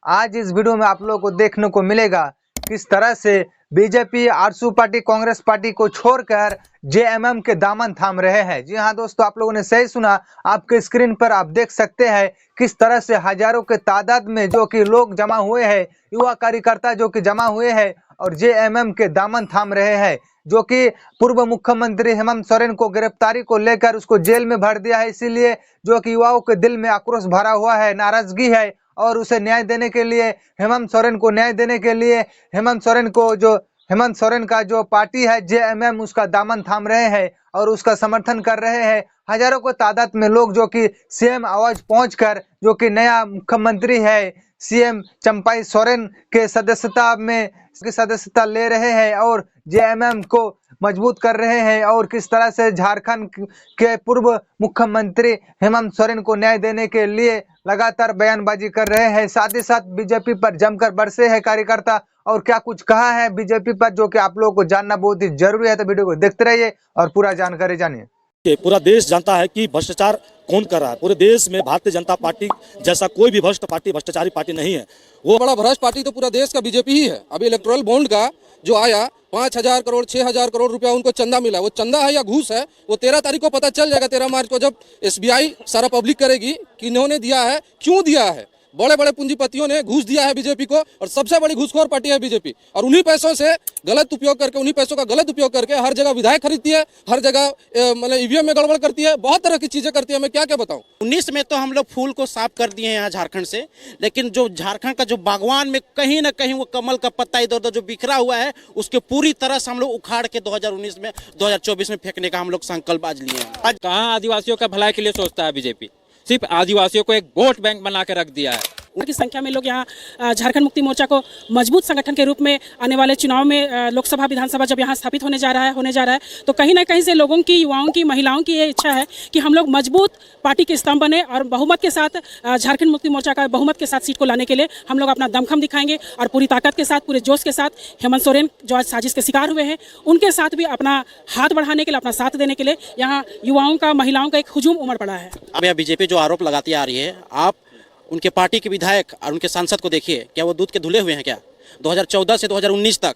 आज इस वीडियो में आप लोगों को देखने को मिलेगा किस तरह से BJP, Arsu party, Congress party को छोड़कर जेएमएम के दामन थाम रहे हैं। जी हाँ दोस्तों, आप लोगों ने सही सुना। आपके स्क्रीन पर आप देख सकते हैं किस तरह से हजारों के तादाद में जो कि लोग जमा हुए हैं, युवा कार्यकर्ता जो कि जमा हुए हैं और जेएमएम के दामन थाम रहे हैं, जो कि पूर्व मुख्यमंत्री हेमंत सोरेन को गिरफ्तारी को लेकर उसको जेल में भर दिया है। इसीलिए जो कि युवाओं के दिल में आक्रोश भरा हुआ है, नाराजगी है और उसे न्याय देने के लिए, हेमंत सोरेन को न्याय देने के लिए हेमंत सोरेन का जो पार्टी है जेएमएम, उसका दामन थाम रहे हैं और उसका समर्थन कर रहे हैं। हजारों को तादाद में लोग जो कि सीएम आवाज पहुंचकर जो कि नया मुख्यमंत्री है सीएम चंपाई सोरेन के सदस्यता ले रहे हैं और जेएमएम को मजबूत कर रहे हैं और किस तरह से झारखंड के पूर्व मुख्यमंत्री हेमंत सोरेन को न्याय देने के लिए लगातार बयानबाजी कर रहे हैं। साथ ही साथ बीजेपी पर जमकर बरसे हैं कार्यकर्ता और क्या कुछ कहा है बीजेपी पर, जो कि आप लोगों को जानना बहुत ही जरूरी है। तो वीडियो को देखते रहिए और पूरा जानकारी जानिए। पूरा देश जानता है कि भ्रष्टाचार कौन कर रहा है। पूरे देश में भारतीय जनता पार्टी जैसा कोई भी भ्रष्टाचारी पार्टी नहीं है। वो बड़ा भ्रष्ट पार्टी तो पूरा देश का बीजेपी ही है। अभी इलेक्टोरल बॉन्ड का जो आया 5,000 करोड़ 6,000 करोड़ रुपया उनको चंदा मिला, वो चंदा है या घूस है वो 13 तारीख को पता चल जाएगा। 13 मार्च को जब एसबीआई सारा पब्लिक करेगी कि इन्होंने दिया है, क्यों दिया है। बड़े बड़े पूंजीपतियों ने घूस दिया है बीजेपी को और सबसे बड़ी घूसखोर पार्टी है बीजेपी। और उन्हीं पैसों से गलत उपयोग करके, उन्हीं पैसों का गलत उपयोग करके हर जगह विधायक खरीदती है, हर जगह मतलब ईवीएम में गड़बड़ करती है, बहुत तरह की चीजें करती है। मैं क्या क्या बताऊं। 19 में तो हम लोग फूल को साफ कर दिए हैं यहाँ झारखंड से, लेकिन जो झारखंड का जो बागवान में कहीं ना कहीं वो कमल का पत्ता इधर उधर जो बिखरा हुआ है, उसके पूरी तरह से हम लोग उखाड़ के 2019 में 2024 में फेंकने का हम लोग संकल्प आज लिए हैं। आज कहाँ आदिवासियों का भलाई के लिए सोचता है बीजेपी, सिर्फ आदिवासियों को एक वोट बैंक बना के रख दिया है। की संख्या में लोग यहाँ झारखंड मुक्ति मोर्चा को मजबूत संगठन के रूप में आने वाले चुनाव में लोकसभा विधानसभा जब यहाँ स्थापित होने जा रहा है तो कहीं ना कहीं से लोगों की, युवाओं की, महिलाओं की ये इच्छा है कि हम लोग मजबूत पार्टी के स्तंभ बने और बहुमत के साथ झारखंड मुक्ति मोर्चा का बहुमत के साथ सीट को लाने के लिए हम लोग अपना दमखम दिखाएंगे और पूरी ताकत के साथ, पूरे जोश के साथ हेमंत सोरेन जो आज साजिश के शिकार हुए हैं उनके साथ भी अपना हाथ बढ़ाने के लिए, अपना साथ देने के लिए यहाँ युवाओं का, महिलाओं का एक हुजूम उमड़ पड़ा है। अब यह बीजेपी जो आरोप लगाती आ रही है, आप उनके पार्टी के विधायक और उनके सांसद को देखिए, क्या वो दूध के धुले हुए हैं क्या। 2014 से 2019 तक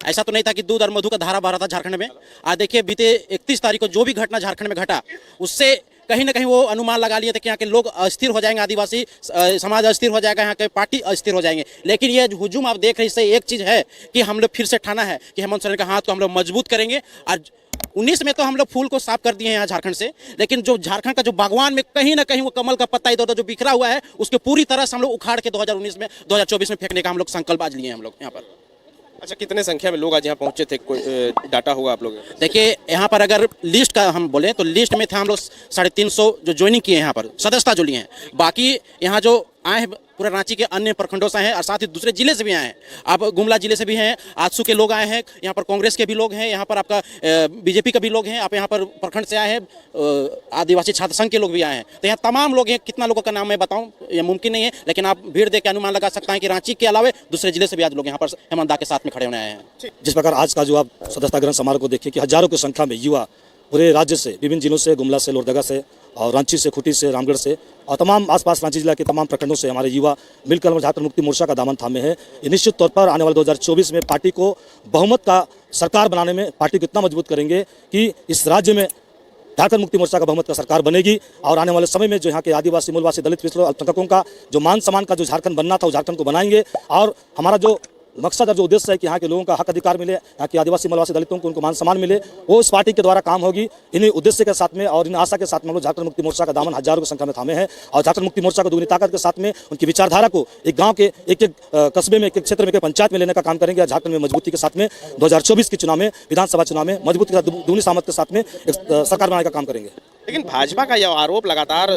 ऐसा तो नहीं था कि दूध और मधु का धारा बह रहा था झारखंड में। आज देखिए बीते 31 तारीख को जो भी घटना झारखंड में घटा, उससे कहीं ना कहीं वो अनुमान लगा लिए थे कि यहाँ के लोग अस्थिर हो जाएंगे, आदिवासी समाज अस्थिर हो जाएगा, यहाँ के पार्टी अस्थिर हो जाएंगे। लेकिन ये हुजूम आप देख रहे हैं, इससे एक चीज़ है कि हम लोग फिर से ठाना है कि हेमंत सोरेन का हाथ को हम लोग मजबूत करेंगे। और 19 में तो हम लोग फूल को साफ कर दिए हैं यहाँ झारखंड से, लेकिन जो झारखंड का जो बागवान में कहीं ना कहीं वो कमल का पत्ता इधर उधर जो बिखरा हुआ है, उसके पूरी तरह से हम लोग उखाड़ के 2019 में 2024 में फेंकने का हम लोग संकल्प आज लिए हैं हम लोग यहाँ पर। अच्छा, कितने संख्या में लोग आज यहाँ पहुंचे थे, कोई डाटा होगा आप लोग? देखिए यहाँ पर अगर लिस्ट का हम बोले तो लिस्ट में थे हम लोग 350 जो ज्वाइनिंग किए हैं यहाँ पर, सदस्यता जो लिए हैं। बाकी यहाँ जो आए हैं पूरा रांची के अन्य प्रखंडों से हैं और साथ ही दूसरे जिले से भी आए हैं। आप गुमला जिले से भी हैं, आजसू के लोग आए हैं, यहाँ पर कांग्रेस के भी लोग हैं, यहाँ पर आपका बीजेपी के भी लोग हैं, आप यहाँ पर प्रखंड से आए हैं, आदिवासी छात्र संघ के लोग भी आए हैं। तो यहाँ तमाम लोग हैं। कितना लोगों का नाम मैं बताऊँ ये मुमकिन नहीं है, लेकिन आप भीड़ देख के अनुमान लगा सकते हैं कि रांची के अलावा दूसरे जिले से भी आज लोग यहाँ पर हेमंत दा के साथ में खड़े होने आए हैं। जिस प्रकार आज का जो आप सदस्यता ग्रहण समारोह को देखिए कि हजारों की संख्या में युवा पूरे राज्य से, विभिन्न जिलों से, गुमला से, लोहरदगा से और रांची से, खूंटी से, रामगढ़ से और तमाम आसपास रांची जिला के तमाम प्रखंडों से हमारे युवा मिलकर झारखंड मुक्ति मोर्चा का दामन थामे हैं। ये निश्चित तौर पर आने वाले 2024 में पार्टी को बहुमत का सरकार बनाने में पार्टी को इतना मजबूत करेंगे कि इस राज्य में झारखंड मुक्ति मोर्चा का बहुमत का सरकार बनेगी। और आने वाले समय में जो यहाँ के आदिवासी, मूलवासी, दलित, पिछड़ों, अल्पसंख्यकों का जो मान सम्मान का जो झारखंड बनना था, वो झारखंड को बनाएंगे। और हमारा जो मकसद और जो उद्देश्य है कि यहाँ के लोगों का हक अधिकार मिले, यहाँ के आदिवासी, मूलवासी, दलितों को उनको मान सम्मान मिले, वो इस पार्टी के द्वारा काम होगी। इन्हीं उद्देश्य के साथ में और इन आशा के साथ में हम लोग झारखंड मुक्ति मोर्चा का दामन हजारों की संख्या में थामे हैं और झारखंड मुक्ति मोर्चा को दुगनी ताकत के साथ में उनकी विचारधारा को एक गाँव के एक कस्बे में, एक क्षेत्र में, एक पंचायत में लेने का काम करेंगे। झारखंड में मजबूती के साथ में 2024 के चुनाव में, विधानसभा चुनाव में मजबूती के साथ, दुगनी सामत के साथ में सरकार बनाने का काम करेंगे। लेकिन भाजपा का यह आरोप लगातार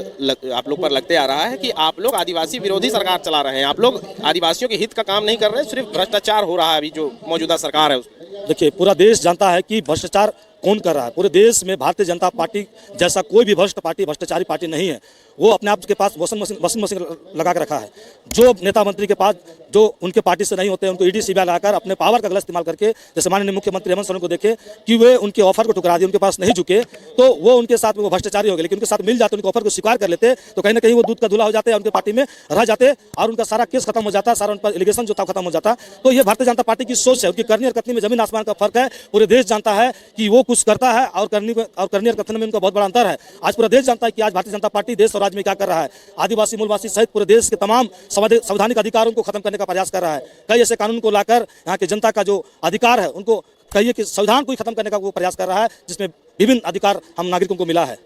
आप लोग पर लगते आ रहा है कि आप लोग आदिवासी विरोधी सरकार चला रहे हैं, आप लोग आदिवासियों के हित का काम नहीं कर रहे, सिर्फ भ्रष्टाचार हो रहा है अभी जो मौजूदा सरकार है। देखिए पूरा देश जानता है कि भ्रष्टाचार कौन कर रहा है। पूरे देश में भारतीय जनता पार्टी जैसा कोई भी भ्रष्टाचारी पार्टी नहीं है। वो अपने आप के पास वॉशिंग मशीन लगा के रखा है। जो नेता मंत्री के पास जो उनके पार्टी से नहीं होते हैं उनको ईडी सीबीआई लगाकर अपने पावर का गलत इस्तेमाल करके, जैसे माननीय मुख्यमंत्री हेमंत सोरेन को देखे कि वे उनके ऑफर को ठुकरा दिए, उनके पास नहीं झुके, तो वो उनके साथ वो भ्रष्टाचारी हो गए। लेकिन उनके साथ मिल जाते, उनके ऑफर को स्वीकार कर लेते, तो कहीं ना कहीं वो दूध का धुला हो जाते, उनके पार्टी में रह जाते और उनका सारा केस खत्म हो जाता, सारा उन पर एलिगेशन जो था खत्म हो जाता। तो ये भारतीय जनता पार्टी की सोच है, उनकी करनी और कथनी में जमीन आसमान का फर्क है। पूरे देश जानता है कि वो कुछ करता है और करनी और कथन में उनका बहुत बड़ा अंतर है। आज पूरा देश जानता है कि आज भारतीय जनता पार्टी देश और राज्य में क्या कर रहा है। आदिवासी मूलवासी सहित पूरे देश के तमाम संवैधानिक अधिकारों को खत्म करने का प्रयास कर रहा है। कई ऐसे कानून को लाकर यहाँ की जनता का जो अधिकार है उनको कहिए कि संविधान को ही खत्म करने का वो प्रयास कर रहा है, जिसमें विभिन्न अधिकार हम नागरिकों को मिला है।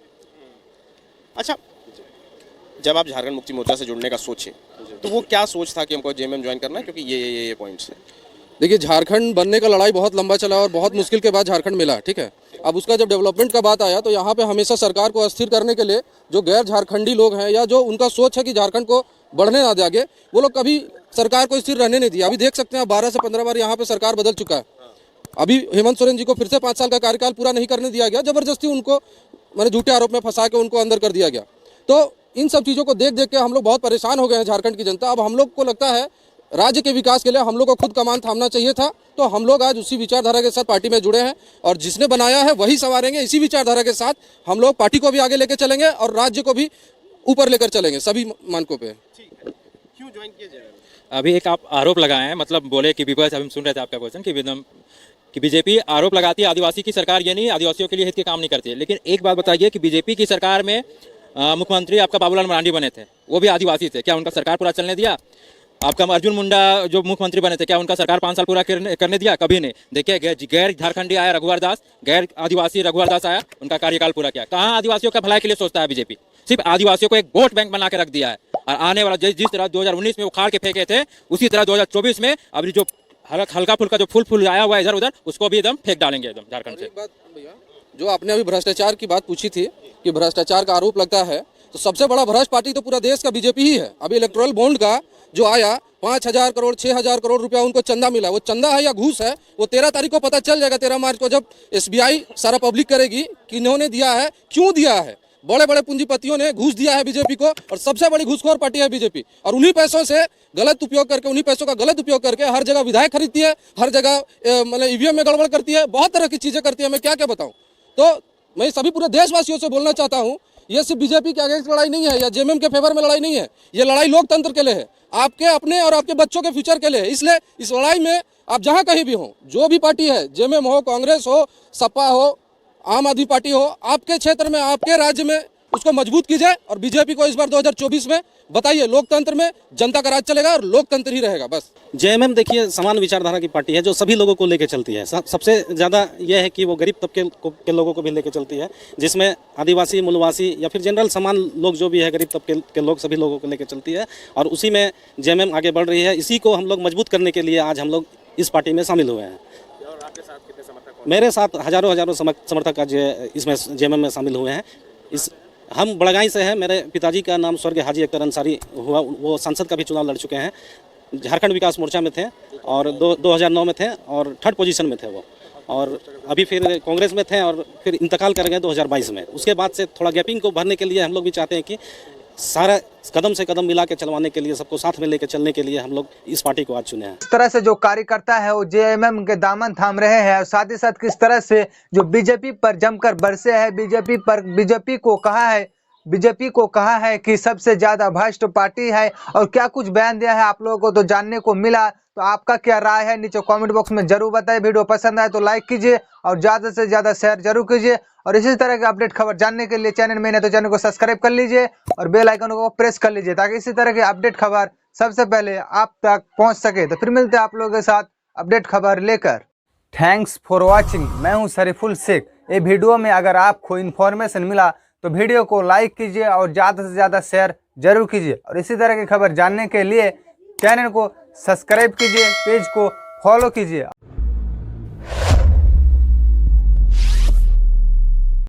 अच्छा, जब आप झारखंड मुक्ति मोर्चा से जुड़ने का सोचे तो वो क्या सोच था कि हमको जेएमएम ज्वाइन करना है, क्योंकि ये पॉइंट्स है। देखिए, झारखंड बनने का लड़ाई बहुत लंबा चला और बहुत मुश्किल के बाद झारखंड मिला, ठीक है। अब उसका जब डेवलपमेंट का बात आया तो यहाँ पे हमेशा सरकार को अस्थिर करने के लिए जो गैर झारखंडी लोग हैं या जो उनका सोच है कि झारखंड को बढ़ने ना दे आगे, वो लोग कभी सरकार को स्थिर रहने नहीं दिया। अभी देख सकते हैं 12 से 15 बार यहाँ पे सरकार बदल चुका है। अभी हेमंत सोरेन जी को फिर से 5 साल का कार्यकाल पूरा नहीं करने दिया गया, जबरदस्ती उनको मैंने झूठे आरोप में फंसा के उनको अंदर कर दिया गया। तो इन सब चीज़ों को देख देख के हम लोग बहुत परेशान हो गए हैं, झारखंड की जनता। अब हम लोग को लगता है राज्य के विकास के लिए हम लोग को खुद कमान थामना चाहिए था, तो हम लोग आज उसी विचारधारा के साथ पार्टी में जुड़े हैं और जिसने बनाया है वही संवारेंगे। इसी विचारधारा के साथ हम लोग पार्टी को भी आगे लेकर चलेंगे और राज्य को भी ऊपर लेकर चलेंगे सभी मानकों पे। क्यों ज्वाइन किया जाए? अभी एक आप आरोप लगाए हैं, मतलब बोले कि बिकॉज हम सुन रहे थे आपका क्वेश्चन कि बीजेपी आरोप लगाती है आदिवासी की सरकार ये नहीं, आदिवासियों के लिए हित के काम नहीं करती है। लेकिन एक बात बताइए कि बीजेपी की सरकार में मुख्यमंत्री आपका बाबूलाल मरांडी बने थे, वो भी आदिवासी थे, क्या उनका सरकार पूरा चलने दिया? आपका अर्जुन मुंडा जो मुख्यमंत्री बने थे, क्या उनका सरकार 5 साल पूरा करने दिया? कभी नहीं। देखिए, गैर झारखंडी आया रघुवर दास, गैर आदिवासी रघुवर दास आया, उनका कार्यकाल पूरा किया। कहाँ आदिवासियों का भलाई के लिए सोचता है बीजेपी? सिर्फ आदिवासियों को एक वोट बैंक बना के रख दिया है। और आने वाला जिस तरह 2019 में उखाड़ के फेंके थे, उसी तरह 2024 में अभी जो हल्का फुल्का जो फूल आया हुआ है इधर उधर, उसको भी एकदम फेंक डालेंगे एकदम झारखंड से। एक बात भैया, जो आपने अभी भ्रष्टाचार की बात पूछी थी कि भ्रष्टाचार का आरोप लगता है, तो सबसे बड़ा भ्रष्ट पार्टी तो पूरा देश का बीजेपी ही है। अभी इलेक्टोरल बॉन्ड का जो आया 5,000 करोड़ 6,000 करोड़ रुपया उनको चंदा मिला, वो चंदा है या घूस है वो 13 तारीख को पता चल जाएगा। 13 मार्च को जब एसबीआई सारा पब्लिक करेगी कि इन्होंने दिया है, क्यों दिया है। बड़े बड़े पूंजीपतियों ने घूस दिया है बीजेपी को और सबसे बड़ी घूसखोर पार्टी है बीजेपी। और उन्हीं पैसों से गलत उपयोग करके, उन्हीं पैसों का गलत उपयोग करके हर जगह विधायक खरीदती है, हर जगह मतलब ईवीएम में गड़बड़ करती है, बहुत तरह की चीजें करती है। मैं क्या क्या बताऊं। तो मैं सभी पूरे देशवासियों से बोलना चाहता हूं, ये सिर्फ बीजेपी के अगेंस्ट लड़ाई नहीं है या जेएमएम के फेवर में लड़ाई नहीं है, ये लड़ाई लोकतंत्र के लिए है, आपके अपने और आपके बच्चों के फ्यूचर के लिए है। इसलिए इस लड़ाई में आप जहां कहीं भी हो, जो भी पार्टी है, जेएमएम हो, कांग्रेस हो, सपा हो, आम आदमी पार्टी हो, आपके क्षेत्र में, आपके राज्य में उसको मजबूत कीजिए और बीजेपी को इस बार 2024 में बताइए, लोकतंत्र में जनता का राज चलेगा और लोकतंत्र ही रहेगा बस। जेएमएम देखिए समान विचारधारा की पार्टी है जो सभी लोगों को लेकर चलती है। सबसे ज़्यादा यह है कि वो गरीब तबके के लोगों को भी लेकर चलती है, जिसमें आदिवासी मूलवासी या फिर जनरल समान लोग जो भी है गरीब तबके के लोग, सभी लोगों को लेकर चलती है और उसी में जेएमएम आगे बढ़ रही है। इसी को हम लोग मजबूत करने के लिए आज हम लोग इस पार्टी में शामिल हुए हैं। मेरे साथ हजारों समर्थक आज इसमें जेएमएम में शामिल हुए हैं। हम बड़गाई से हैं। मेरे पिताजी का नाम स्वर्गीय हाजी अख्तर अंसारी हुआ, वो सांसद का भी चुनाव लड़ चुके हैं। झारखंड विकास मोर्चा में थे और 2009 में थे और 3rd पोजीशन में थे वो, और अभी फिर कांग्रेस में थे और फिर इंतकाल कर गए 2022 में। उसके बाद से थोड़ा गैपिंग को भरने के लिए हम लोग भी चाहते हैं कि सारा कदम से कदम मिला के चलवाने के लिए, सबको साथ में लेकर चलने के लिए हम लोग इस पार्टी को आज चुने हैं। इस तरह से जो कार्यकर्ता है वो जेएमएम के दामन थाम रहे हैं और साथ ही साथ किस तरह से जो बीजेपी पर जमकर बरसे है, बीजेपी को कहा है कि सबसे ज्यादा भ्रष्ट पार्टी है और क्या कुछ बयान दिया है आप लोगों को तो जानने को मिला। तो आपका क्या राय है नीचे कमेंट बॉक्स में जरूर बताइए। वीडियो पसंद आए तो लाइक कीजिए और ज्यादा से ज्यादा शेयर जरूर कीजिए और इसी तरह के अपडेट खबर जानने के लिए चैनल में नहीं तो चैनल को सब्सक्राइब कर लीजिए और बेल आइकन को प्रेस कर लीजिए ताकि इसी तरह की अपडेट खबर सबसे पहले आप तक पहुंच सके। तो फिर मिलते हैं आप लोगों के साथ अपडेट खबर लेकर। Thanks for watching. मैं हूं शरीफुल शेख। ये वीडियो में अगर आपको इन्फॉर्मेशन मिला तो वीडियो को लाइक कीजिए और ज़्यादा से ज़्यादा शेयर जरूर कीजिए और इसी तरह की खबर जानने के लिए चैनल को सब्सक्राइब कीजिए, पेज को फॉलो कीजिए।